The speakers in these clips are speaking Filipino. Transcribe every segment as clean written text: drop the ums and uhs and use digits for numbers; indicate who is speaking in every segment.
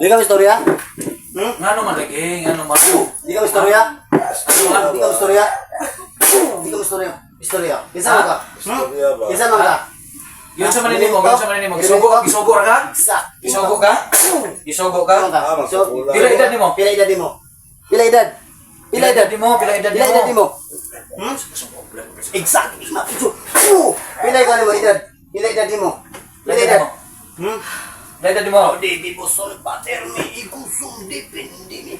Speaker 1: Di ka istorya?
Speaker 2: Ngano man lagi, ngano man.
Speaker 1: Di ka istorya? Di ka istorya? Di ka istorya? Istorya. Kinsa man ka? Kinsa man ka?
Speaker 2: Yun sa manini mo, yun sa manini mo. Gisugo ra ka?
Speaker 1: Isa.
Speaker 2: Gisugo ka? Gisugo ka? Pila edad nimo?
Speaker 1: Pila edad nimo? Pila edad? Pila edad?
Speaker 2: Nimo, pila edad
Speaker 1: Pila edad
Speaker 2: nimo.
Speaker 1: nimo? Exactly. Pila edad nimo edad? Pila edad nimo? Pila edad?
Speaker 2: Pila edad nimo?
Speaker 1: Di bosol pater mi ikusum dipindi mi.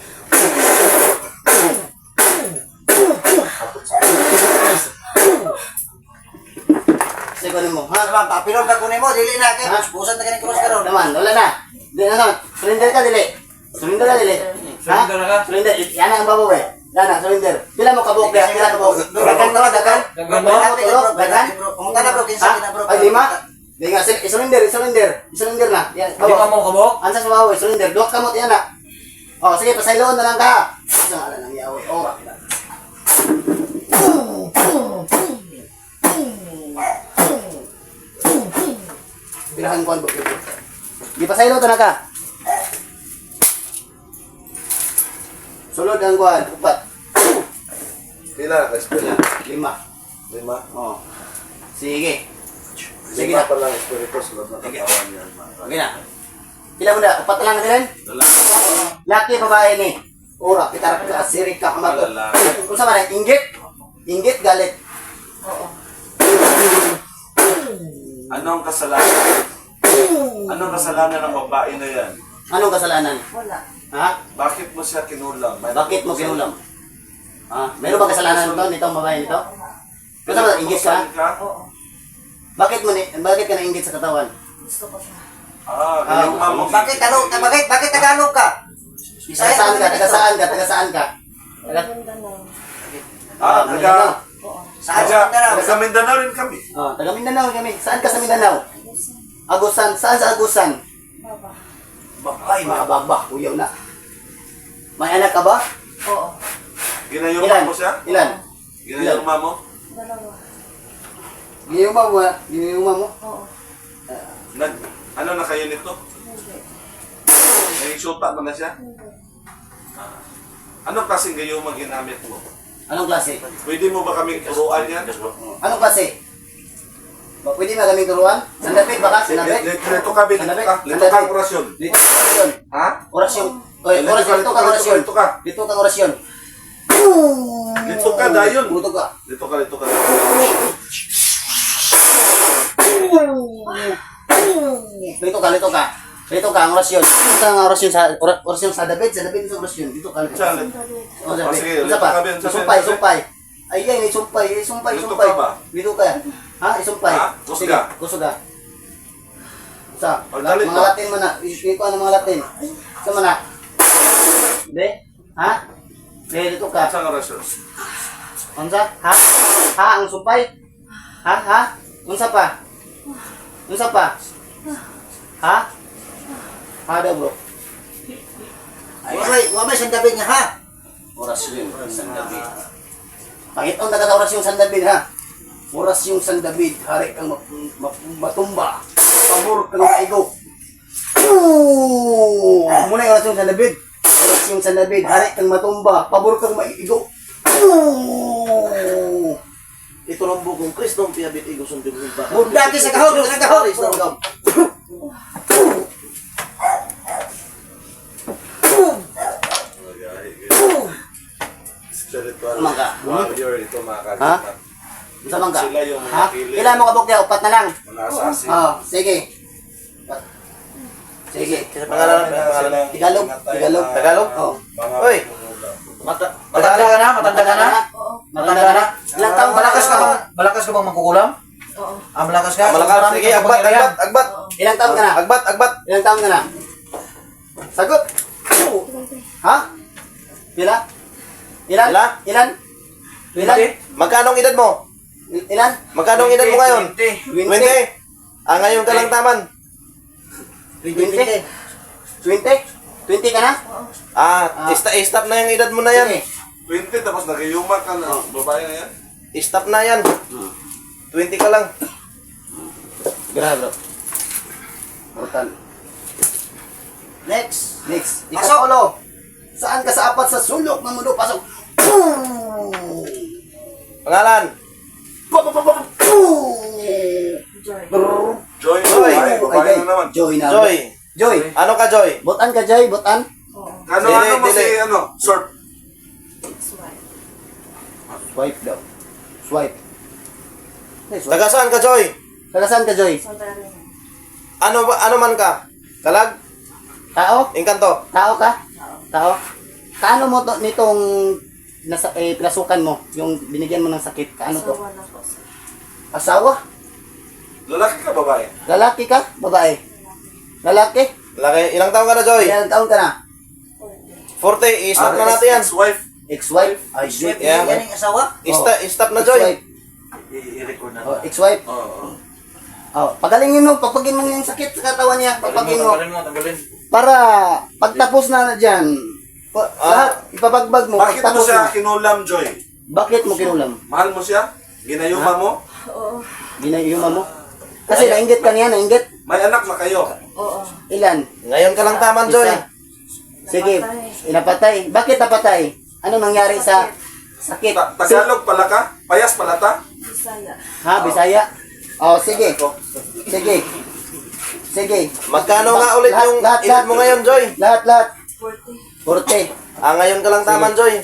Speaker 1: Segundo mo, ha?
Speaker 3: Naman, papilon ka kunin mo, dili na kay busan ta kani cross karon.
Speaker 1: Naman, wala na. Di na, surrender ka dili. Surrender ka dili.
Speaker 2: Surrender ka?
Speaker 1: Surrender. Yan ang babaw eh. Yan ang surrender. Pila mo kabuk dia? Pila kabuk? Dagan to, dagan.
Speaker 2: Dagan
Speaker 1: Dagan mo tulog, dagan.
Speaker 3: Pumunta na bro, kinsa na bro.
Speaker 1: Ay lima. Di nga surrender, surrender na. Yan,
Speaker 2: Lima mo kabok?
Speaker 1: Ansa sa babaw, surrender. Dok kamot yan na. Oh, sige, pasayloon na lang ka. Sa ala nang yawa. Oh, pirahan ko ang bukid. Di pa saylo na ka. Sulod ang kuan, upat.
Speaker 4: Pila ka espiritu?
Speaker 1: Lima.
Speaker 4: 5.
Speaker 1: Oh. Sige. Sige
Speaker 4: Lima
Speaker 1: na.
Speaker 4: pa lang espiritu sulod na katawan yan.
Speaker 1: Okay na. Pila mo na? Upat na lang natin.
Speaker 4: Lalaki.
Speaker 1: Laki babae ni. Ora, kita ra sirik ka kamato.
Speaker 4: Lalaki.
Speaker 1: Kung sa man inggit? Inggit galit.
Speaker 4: Anong kasalanan? Anong kasalanan ng babae na yan?
Speaker 1: Anong kasalanan?
Speaker 3: Wala.
Speaker 1: Ha?
Speaker 4: Bakit mo siya kinulam?
Speaker 1: Bakit mo kinulam? Ha? Meron ba kasalanan nito nitong babae nito? Kung sa man inggit ka?
Speaker 3: Oo.
Speaker 1: Bakit ka nainggit sa katawan?
Speaker 3: Gusto ko siya.
Speaker 4: Yung mamo.
Speaker 3: Bakit Tagalog ka?
Speaker 1: Taga saan ka? Taga saan ka? Taga saan ka?
Speaker 4: Taga
Speaker 3: Oo. Saan sa Mindanao?
Speaker 4: Taga Mindanao rin kami.
Speaker 1: Oh, taga Mindanao kami. Saan ka sa Mindanao? Agusan. Saan sa Agusan?
Speaker 3: Baba.
Speaker 1: Ay, mga baba. Uyaw na. May anak ka ba?
Speaker 3: Oo.
Speaker 4: Ginayuman mo siya?
Speaker 1: Ilan?
Speaker 4: Ginayuman mo?
Speaker 3: Dalawa.
Speaker 1: Giniuma mo. Giniuma mo.
Speaker 3: Oo.
Speaker 4: Ano na kayo nito?
Speaker 3: Hindi.
Speaker 4: May suta mo na siya?
Speaker 3: Hindi.
Speaker 4: Anong klaseng gayumang ginamit mo?
Speaker 1: Anong klase?
Speaker 4: Pwede mo ba kaming turuan yan?
Speaker 1: Anong klase? Pwede ba kaming turuan? Sandapit ba ka? Sandapit?
Speaker 4: Lito ka, Lito ka. Lito ka orasyon.
Speaker 1: Dito ka orasyon.
Speaker 4: Ha?
Speaker 1: Orasyon. Oy, orasyon. Dito ka orasyon.
Speaker 4: Lito ka.
Speaker 1: Dito ka orasyon.
Speaker 4: Lito ka, dayon.
Speaker 1: Dito ka.
Speaker 4: Lito ka, lito ka.
Speaker 1: Dito ka, dito ka. Dito ka, ang orasyon. Dito ang orasyon sa David. Sa David sa orasyon. Dito ka, dito ka.
Speaker 4: Siya,
Speaker 1: O, sabi.
Speaker 4: sige,
Speaker 1: Isa pa.
Speaker 4: sabihin, sabihin,
Speaker 1: Isumpay,
Speaker 4: sabihin.
Speaker 1: isumpay. Ay, yan, isumpay, isumpay,
Speaker 4: Dito
Speaker 1: isumpay.
Speaker 4: ka ba?
Speaker 1: Dito ka. Ha? Isumpay.
Speaker 4: Ha? Kusga.
Speaker 1: Sige, kusga. Sa,
Speaker 4: O, dali
Speaker 1: mga
Speaker 4: to.
Speaker 1: Latin mo na. Iko ano mga Latin. Sa mo na. Hindi? Ha? Hindi, dito ka.
Speaker 4: Saan orasyon?
Speaker 1: Unsa? Ha? Ha? Ang sumpay? Ha? Ha? Unsa pa? Unsa pa? Ha? Ha daw bro.
Speaker 3: Wabay San David nga ha.
Speaker 1: Orasyon San David. Pangitong taga-orasyon San David ha. Orasyon San David, hari kang matumba. Pabor kang maigo. Muna yung orasyon San David. Orasyon San David, hari kang matumba. Pabor kang maigo.
Speaker 5: Ito lang bukong Kristong piyabit igusong dibuba.
Speaker 3: Mundaki sa kahog, sa kahog.
Speaker 4: Spiritual
Speaker 1: Tamang ka.
Speaker 4: warrior ito mga
Speaker 1: Ha?
Speaker 4: kagawad.
Speaker 1: Unsa man ka?
Speaker 4: Sila yung mga
Speaker 1: Ha?
Speaker 4: pili.
Speaker 1: Ilan mo kabuk niya? Upat na lang.
Speaker 4: Mga assassin.
Speaker 1: Oh, sige. Sige.
Speaker 5: Pangalan, pangalan.
Speaker 1: Tagalog. Tagalog.
Speaker 5: Tagalog?
Speaker 1: Oh.
Speaker 4: Mga
Speaker 5: Oy.
Speaker 4: pangulam.
Speaker 2: Matanda ka na? Matanda ka na?
Speaker 1: Matanda ka na? Ilang taon
Speaker 2: Malakas ka bang? Malakas ka bang magkukulam?
Speaker 3: Oo.
Speaker 2: Malakas ka?
Speaker 5: Malakas.
Speaker 2: Marami
Speaker 5: Sige,
Speaker 2: kang
Speaker 5: agbat,
Speaker 2: pangyarihan.
Speaker 5: agbat, agbat.
Speaker 1: Ilang taon ka na?
Speaker 5: Agbat, agbat.
Speaker 1: Ilang taon ka na? Sagot. Ha? Pila? Ilan?
Speaker 5: Pila?
Speaker 1: Ilan? Ilan?
Speaker 5: Magkano ang edad mo?
Speaker 1: Ilan?
Speaker 5: Magkano ang edad mo ngayon?
Speaker 2: 20.
Speaker 5: 20. Ngayon ka lang taman.
Speaker 1: 20? 20? 20 ka na?
Speaker 5: Stop na yung edad mo na yan.
Speaker 1: Sige.
Speaker 4: 20 tapos nagayuma ka na. Babae na yan.
Speaker 5: Stop na yan. 20 ka lang.
Speaker 1: Grabe bro. Brutal.
Speaker 3: Next.
Speaker 1: Next.
Speaker 3: Pasok.
Speaker 1: Ikatolo. Saan ka sa apat sa sulok ng mundo? Pasok.
Speaker 5: Pangalan.
Speaker 3: Joy.
Speaker 4: Joy,
Speaker 5: Joy.
Speaker 4: babae na naman.
Speaker 1: Joy na.
Speaker 5: Joy.
Speaker 1: Joy.
Speaker 5: Ano ka, Joy?
Speaker 1: Butan ka, Joy. Butan.
Speaker 3: Oo.
Speaker 4: Ano
Speaker 5: Dili,
Speaker 4: mo
Speaker 5: dili.
Speaker 4: si, short?
Speaker 3: Ex-wife.
Speaker 1: Swipe daw. Swipe. Hey, swipe.
Speaker 5: Taga saan ka, Joy?
Speaker 1: Taga saan ka, Joy?
Speaker 3: Santa Rina.
Speaker 5: Ano man ka? Kalag?
Speaker 1: Tao?
Speaker 5: Engkanto?
Speaker 1: Tao ka? Tao? Kaano mo to, nitong pinasukan mo? Yung binigyan mo ng sakit? Kaano to?
Speaker 3: Asawa na po sir.
Speaker 1: Asawa?
Speaker 4: Lalaki ka, babae?
Speaker 1: Lalaki ka? Babae? Lalaki?
Speaker 5: Laki. Ilang taon ka na, Joy?
Speaker 1: Ilang taon ka na?
Speaker 5: 40. I-stop na natin yan.
Speaker 4: Ex-wife.
Speaker 1: Ex-wife? Ay,
Speaker 3: Ex-wife
Speaker 5: Yeah.
Speaker 3: yan ang asawa?
Speaker 5: I-stop na, Joy.
Speaker 1: Ex-wife.
Speaker 2: I-record na.
Speaker 1: Oh, ex-wife.
Speaker 4: Oo.
Speaker 1: Oh, pagalingin mo, pagpagin mo yung sakit sa katawan niya, pagpagin mo.
Speaker 2: Tanggalin.
Speaker 1: Para pagtapos na dyan, lahat, ipabagbag mo,
Speaker 4: Bakit mo
Speaker 1: pagtapos
Speaker 4: siya
Speaker 1: mo.
Speaker 4: kinulam, Joy?
Speaker 1: Bakit mo kinulam?
Speaker 4: Mahal mo siya? Ginayuma mo?
Speaker 3: Oo.
Speaker 1: Ginayuma mo? Kasi nainggit ka niya, nainggit.
Speaker 4: May anak na kayo?
Speaker 3: Oo.
Speaker 1: Ilan?
Speaker 5: Ngayon ka lang taman, Joy.
Speaker 1: Isa. Sige, inapatay. Bakit napatay? Ano nangyari sa sakit?
Speaker 4: Tagalog pala ka? Payas pala ta?
Speaker 3: Bisaya.
Speaker 1: Ha, Bisaya? Oh, sige. Sige. Sige.
Speaker 5: Magkano nga ulit
Speaker 1: Lahat,
Speaker 5: yung
Speaker 1: lahat,
Speaker 5: edad mo ngayon, Joy?
Speaker 1: Lahat.
Speaker 3: 40.
Speaker 1: 40.
Speaker 5: Ngayon ka lang taman, Joy.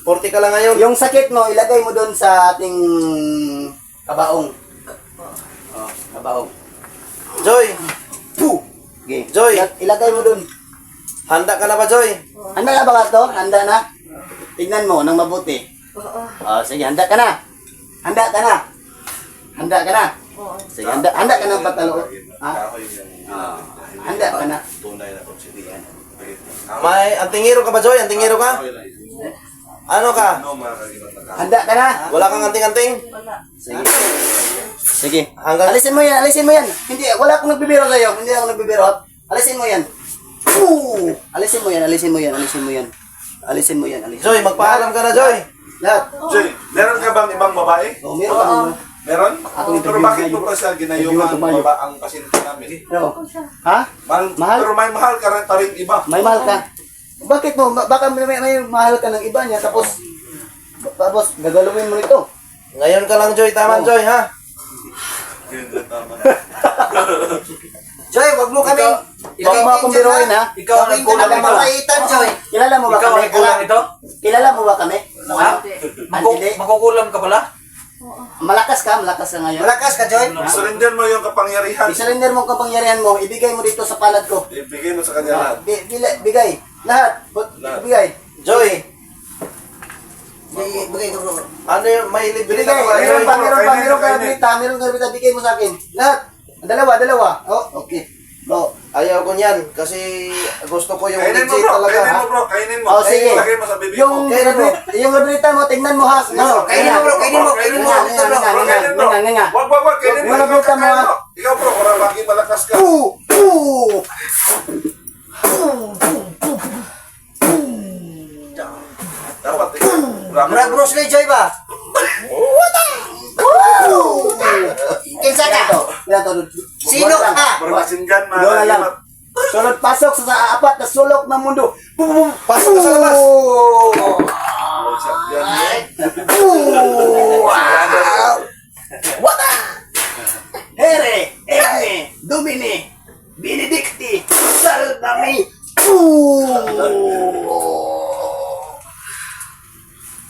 Speaker 5: 40 ka lang ngayon.
Speaker 1: Yung sakit mo, ilagay mo doon sa ating kabaong. Oh, kabaong.
Speaker 5: Joy,
Speaker 1: Puh! Okay.
Speaker 5: Joy.
Speaker 1: Ilagay mo doon.
Speaker 5: handa ka na ba, Joy?
Speaker 1: Handa na ba ka to? Handa na? Tignan mo nang mabuti.
Speaker 3: Oo.
Speaker 1: Oh, sige, handa ka na. Handa ka na. Handa ka na.
Speaker 3: Oo.
Speaker 1: Sige, handa ka na patalo. Ha? Handa ka na.
Speaker 4: Tunay na konsidiyan.
Speaker 5: May antingero ka ba, Joy? Antingero ka? Ano ka?
Speaker 4: Ano makakagibat na ka?
Speaker 1: Handa ka na.
Speaker 5: Wala kang anting-anting?
Speaker 3: Wala.
Speaker 1: Sige. Sige.
Speaker 5: Hanggang
Speaker 1: Alisin mo yan, alisin mo yan. Hindi, wala akong nagbibiro sa'yo. Hindi ako nagbibiro. Alisin mo yan. Alisin mo yan, alisin mo yan, alisin mo yan. Alisin mo yan, alisin.
Speaker 5: Joy, magpaalam ka na, Joy.
Speaker 1: Lahat.
Speaker 4: Joy, meron ka bang ibang babae?
Speaker 1: Oh, meron ka mo.
Speaker 4: Meron?
Speaker 1: Ako yung
Speaker 4: Pero bakit mo pa siya ginayuma
Speaker 1: tumayo.
Speaker 4: ang pasyente namin?
Speaker 1: Pero, ha? Mahal?
Speaker 4: Pero may mahal ka rin pa rin iba.
Speaker 1: May mahal ka. Bakit mo? Baka may mahal ka ng iba niya, tapos gagalawin mo nito.
Speaker 5: Ngayon ka lang, Joy. Taman, Joy, ha?
Speaker 3: Joy, wag mo kami.
Speaker 1: Huwag mo akong biruin, ha?
Speaker 2: Ikaw ang nagkulang
Speaker 3: Ikaw
Speaker 2: ito.
Speaker 3: mabaitan, Joy.
Speaker 1: Kilala mo ba
Speaker 2: Ikaw ang
Speaker 1: kami?
Speaker 2: nagkulang ito?
Speaker 1: Kilala mo ba kami?
Speaker 2: Ha?
Speaker 1: Hindi.
Speaker 2: Makukulam ka pala?
Speaker 1: Malakas ka ngayon.
Speaker 3: Malakas ka, Joy.
Speaker 4: Surrender mo yung kapangyarihan.
Speaker 1: I-surrender mo ang kapangyarihan mo, ibigay mo dito sa palad ko.
Speaker 4: Ibigay mo sa kanya lahat.
Speaker 1: Bigay. Lahat. Bigay.
Speaker 5: Joy,
Speaker 3: Bigay ko bro.
Speaker 5: ano yung may libre
Speaker 1: Bigay.
Speaker 5: ka ba, Joy?
Speaker 1: Meron ka brita, bigay mo sa akin. Lahat. Dalawa. Oh, okay. Bro.
Speaker 5: Ayaw ko niyan kasi gusto ko yung
Speaker 4: Kainin mo
Speaker 5: legit
Speaker 4: bro,
Speaker 5: talaga,
Speaker 4: kainin
Speaker 5: ha?
Speaker 4: mo bro, kainin mo.
Speaker 1: Oh, sige.
Speaker 4: Lagay mo sa bibig
Speaker 1: Yung
Speaker 4: mo.
Speaker 1: yung brita mo, tingnan mo ha. No,
Speaker 3: Kainin mo, bro. Kainin mo. Kainin mo.
Speaker 1: Nga,
Speaker 3: Ito, bro.
Speaker 1: nga, nga,
Speaker 4: Kainin mo.
Speaker 1: nga, nga, nga.
Speaker 4: Wag, kainin mo.
Speaker 1: Mga
Speaker 4: Ikaw,
Speaker 1: buta mo,
Speaker 4: kainin
Speaker 1: ha?
Speaker 4: mo. Ikaw bro, para lagi malakas ka. Dapat ikaw.
Speaker 3: Murag Bruce Lee, Joy ba?
Speaker 1: Kinsa ka?
Speaker 3: Sino ka?
Speaker 4: Bermasinggan,
Speaker 1: Lola lang.
Speaker 4: mga
Speaker 1: Sunod pasok sa apat na sulok ng mundo.
Speaker 5: Pasok ka sa labas.
Speaker 1: Wata! Here, Erne, Domine, Benedicti, Salvami.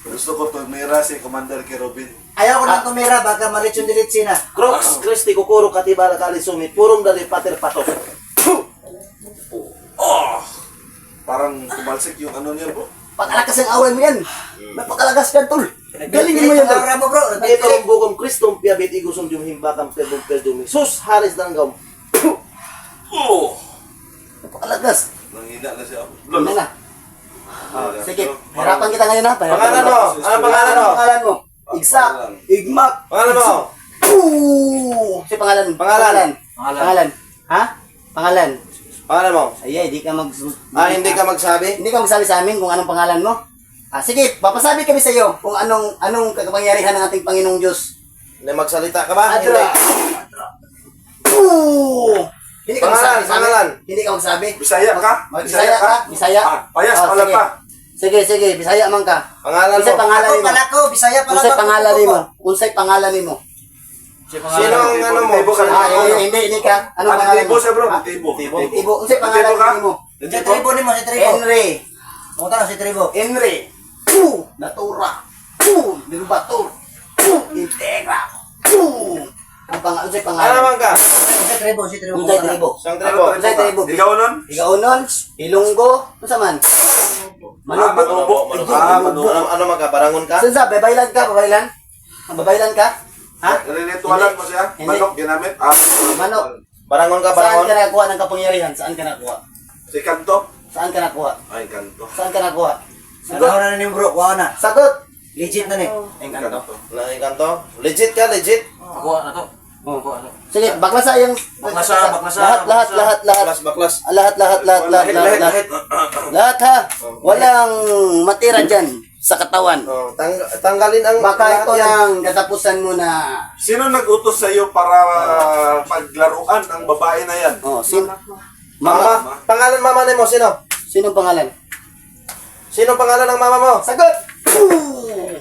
Speaker 4: Gusto ko tumira si Commander Kerubin.
Speaker 3: Ayaw ko nang tumira, baka malitsyon-dilitsi na.
Speaker 5: Crocs, Christy, Kukuro, Katibala, Kalisumi, Purong Dali, Pater, Patos.
Speaker 4: Parang kumalsik yung ano niya bro.
Speaker 1: Pagkalakas ang away mo yan. Napakalakas ka, tol. Galingin mo yan, tol.
Speaker 3: Aura mo, bro.
Speaker 5: Ito ang bugong Kristong Piabit, Igusong Jum, Himbakang, Perdong, Perdong, Sus, Haris, Danggam.
Speaker 1: Napakalakas.
Speaker 4: Nanghina na siya.
Speaker 1: Ano na? Sige, harapan kita ngayon ha.
Speaker 5: Pangalan mo? Ano pangalan mo?
Speaker 1: Pangalan mo? Igsak, Igmak.
Speaker 5: Pangalan mo?
Speaker 1: Si pangalan.
Speaker 5: Pangalan.
Speaker 1: Pangalan. Ha? Pangalan.
Speaker 5: Pangalan mo?
Speaker 1: Ay, hindi ka
Speaker 5: Hindi ka magsabi?
Speaker 1: Hindi ka magsabi sa amin kung anong pangalan mo. Sige, papasabi kami sa iyo kung anong kapangyarihan ng ating Panginoong Diyos.
Speaker 5: Hindi magsalita ka ba?
Speaker 1: Adra.
Speaker 5: Hindi.
Speaker 1: Hindi ka
Speaker 5: Pangalan,
Speaker 1: magsabi sa amin.
Speaker 5: pangalan.
Speaker 1: Hindi ka magsabi.
Speaker 4: Bisaya ka?
Speaker 1: Bisaya ka? Bisaya?
Speaker 4: Ah, payas
Speaker 1: Oh,
Speaker 4: pala
Speaker 1: sige.
Speaker 4: pa.
Speaker 1: Sige, sige, Bisaya man ka.
Speaker 5: Pangalan
Speaker 1: Unsay
Speaker 5: mo.
Speaker 1: pangalan
Speaker 3: Ako
Speaker 1: nimo?
Speaker 3: pala ko, Bisaya pala
Speaker 1: Unsay
Speaker 3: ako.
Speaker 1: pangalan nimo? Unsay pangalan nimo?
Speaker 5: Sino ang ano mo?
Speaker 4: Tibo ka.
Speaker 1: Hindi ka. Anong
Speaker 4: Ano
Speaker 1: pangalan
Speaker 4: tibo
Speaker 1: mo?
Speaker 4: siya bro? Tibo.
Speaker 1: Tibo. Unsay pangalan
Speaker 4: Tibo ka?
Speaker 1: nimo?
Speaker 3: Si Tribo nimo, si Tribo.
Speaker 1: Henry.
Speaker 3: Punta na si Tribo.
Speaker 1: Henry. Natura. Dilubator. Integra. Ang unsay
Speaker 5: Ano
Speaker 1: pangalan?
Speaker 5: naman ka?
Speaker 3: Si Tribo, si Tribo.
Speaker 1: Unsay tribo?
Speaker 5: Isang
Speaker 4: Ano
Speaker 5: tribo.
Speaker 1: Unsay tribo?
Speaker 4: Ikaw nun?
Speaker 1: Igaunon, Ilonggo, unsa man?
Speaker 4: Manubo.
Speaker 5: Ano, ano man ka? Barangon ka?
Speaker 1: Saan sa? Babaylan ka? Babaylan? Babaylan ka? Ha?
Speaker 4: Rinitualan mo siya?
Speaker 1: Hindi.
Speaker 4: Manok ginamit?
Speaker 1: Manok.
Speaker 5: Barangon ka,
Speaker 1: Saan
Speaker 5: barangon?
Speaker 1: ka nakuha ng kapangyarihan? Saan ka nakuha?
Speaker 4: Si Kanto?
Speaker 1: Saan ka nakuha?
Speaker 4: Ay, Kanto.
Speaker 1: Saan ka nakuha?
Speaker 3: Nagawa na ni bro, kuha na.
Speaker 1: Sagot!
Speaker 3: Legit na ni.
Speaker 1: Engkanto.
Speaker 5: Nanging kanto? Legit ka, legit.
Speaker 1: Sige, baklasa yung...
Speaker 2: Baklasa.
Speaker 1: Lahat.
Speaker 5: Baklas, baklas.
Speaker 1: Lahat. Lahat ha. Walang matira dyan sa katawan.
Speaker 5: Oh, tanggalin ang
Speaker 1: Baka ito
Speaker 5: lahat yan.
Speaker 1: ang katapusan mo na...
Speaker 4: Sino nag-utos sa iyo para paglaruan ang babae na yan?
Speaker 1: Oh,
Speaker 5: Mama. Pangalan mama mo, sino?
Speaker 1: Sinong pangalan?
Speaker 5: Sino pangalan ng mama mo?
Speaker 1: Sagot!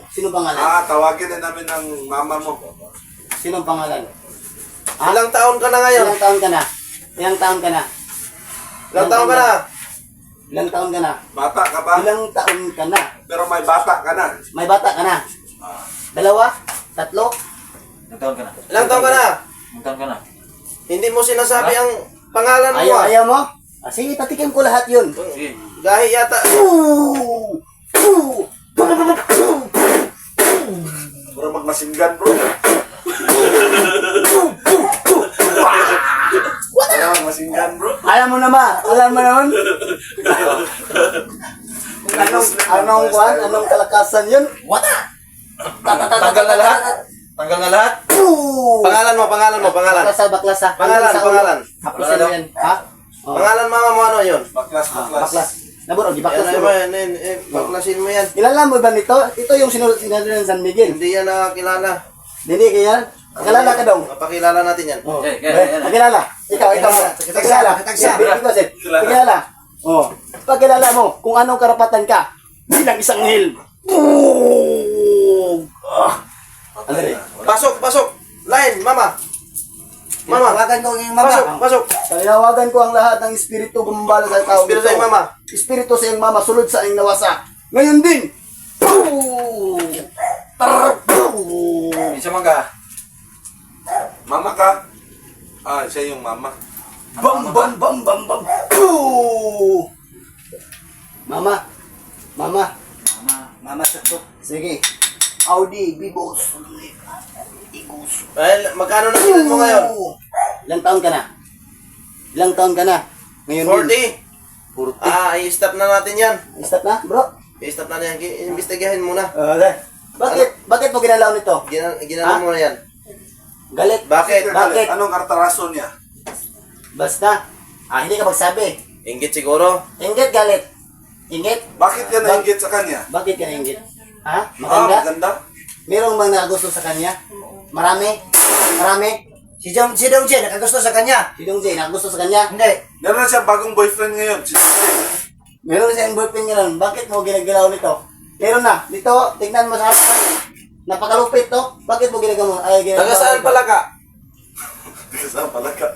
Speaker 1: Sinong pangalan?
Speaker 4: Tawagin din namin ng mama mo.
Speaker 1: Sinong pangalan?
Speaker 5: Ilang taon ka na ngayon?
Speaker 1: Ilang taon ka na?
Speaker 5: Ilang taon ka na?
Speaker 1: Ilang taon ka na?
Speaker 4: Bata ka ba?
Speaker 1: Ilang taon ka na?
Speaker 4: Pero may bata ka na.
Speaker 1: May bata ka na? Dalawa? Tatlo?
Speaker 5: Ilang taon ka na? Hindi mo sinasabi ang pangalan mo.
Speaker 1: Ayaw mo? Sige, patikin ko lahat yun.
Speaker 5: Gahi yata.
Speaker 4: Bro, magmasinggan bro. Wala magmasinggan bro.
Speaker 1: Alam mo naman? Anong kalakasan yun? Wala!
Speaker 5: Tanggal na lahat? Pangalan mo.
Speaker 1: Baklasa.
Speaker 5: Pangalan.
Speaker 1: Hapusin mo yan. Ha? Oh,
Speaker 5: Pangalan mama mo ano yun?
Speaker 4: Baklas.
Speaker 1: baklas. Naburo,
Speaker 5: Yan
Speaker 1: baklas
Speaker 5: na
Speaker 1: mo.
Speaker 5: yan, baklasin mo yan.
Speaker 1: Kilala mo ba nito? Ito yung sinunod ng San Miguel.
Speaker 5: Hindi yan nakakilala.
Speaker 1: Hindi kaya? Kilala ka dong.
Speaker 5: Mapakilala natin yan.
Speaker 1: Oh. Pakilala. Ikaw. Pakilala. Pakilala. Oh. Pakilala mo kung anong karapatan ka bilang isang hil. Andre.
Speaker 5: Pasok. Line, mama.
Speaker 3: Tawagan ko yung mama.
Speaker 5: Pasok.
Speaker 1: Tinawagan ko ang lahat ng espiritu gumambala sa tao.
Speaker 5: Espiritu sa iyong mama.
Speaker 1: Espiritu sa iyong mama, sulod sa iyong nawasa. Ngayon din.
Speaker 2: Isa man ka.
Speaker 4: Mama ka? Siya yung mama.
Speaker 1: Bam. Mama.
Speaker 3: Mama sakto.
Speaker 1: Sige. Audi, Bibos. Igos.
Speaker 5: Well, magkano na edad mo ngayon?
Speaker 1: Ilang taon ka na? Ngayon
Speaker 5: 40. I-stop na natin yan.
Speaker 1: Stop na, bro.
Speaker 5: I-stop na yan. Imbestigahin muna.
Speaker 1: Bakit mo ginalaw nito?
Speaker 5: Ginano mo na yan.
Speaker 1: Galit.
Speaker 5: Bakit?
Speaker 1: Bakit?
Speaker 4: Anong kartarason niya?
Speaker 1: Basta. Hindi ka magsabi.
Speaker 5: Inggit siguro.
Speaker 1: Inggit, galit. Inggit?
Speaker 4: Bakit ka nainggit sa kanya?
Speaker 1: Bakit ka nainggit? Ha? Maganda?
Speaker 4: Maganda?
Speaker 1: Merong bang nakagusto sa kanya? Marami?
Speaker 3: Si Dong J, nakagusto sa kanya.
Speaker 1: Si Dong J, nakagusto sa kanya?
Speaker 3: Hindi.
Speaker 4: Meron na siya bagong boyfriend ngayon. Si
Speaker 1: Meron siyang boyfriend ngayon. Bakit mo ginagalaw nito? Meron na. Dito, tignan mo sa harapan. Napakalupit to. Bakit mo ginagawa?
Speaker 5: Taga saan pala ka?
Speaker 4: Saan pala ka?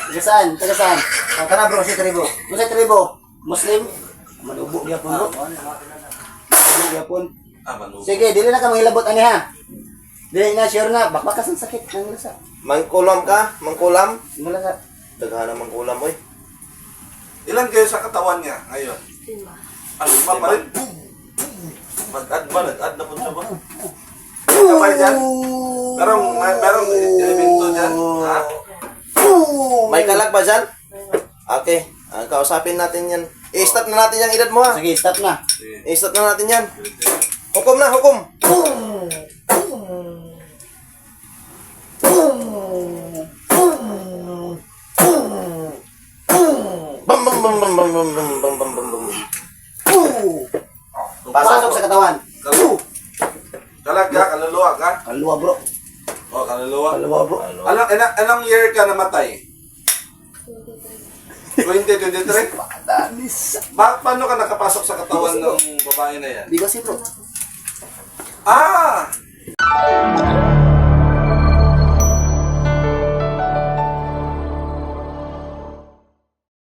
Speaker 1: Taga saan?
Speaker 3: Ang kana bro, si Tribo.
Speaker 1: Kung sa tribo, Muslim? Manubo gyapon bro. Manubo gyapon.
Speaker 4: Manubo.
Speaker 1: Sige, dili na ka manghilabot ani ha. Dili na sure na bakbakas ang sakit ng lasa.
Speaker 5: Mangkulam ka? Mangkulam?
Speaker 1: Ng lasa.
Speaker 5: Tagahan ng mangkulam, boy.
Speaker 4: Ilan kayo sa katawan niya ngayon? 5 pa rin. Mag-add na po siya ba? Kapay dyan? Merong elemento dyan? Ha?
Speaker 5: May kalag ba dyan? Okay. Kausapin natin yan. I-stop na natin yung edad mo ha.
Speaker 1: Sige, stop na.
Speaker 5: I-stop na natin yan. Hukom na, hukom. Bam bam bam bam bam bam bam bam bam bam bam.
Speaker 1: Pasok sa katawan.
Speaker 4: Kalag ka? Kaluluwa ka?
Speaker 1: Kaluluwa bro.
Speaker 4: O, kaluluwa.
Speaker 1: Kaluluwa bro.
Speaker 4: Anong year ka namatay? 2023? Paano ka nakapasok sa katawan ng babae na yan?
Speaker 5: Di kasi bro.
Speaker 4: Ah!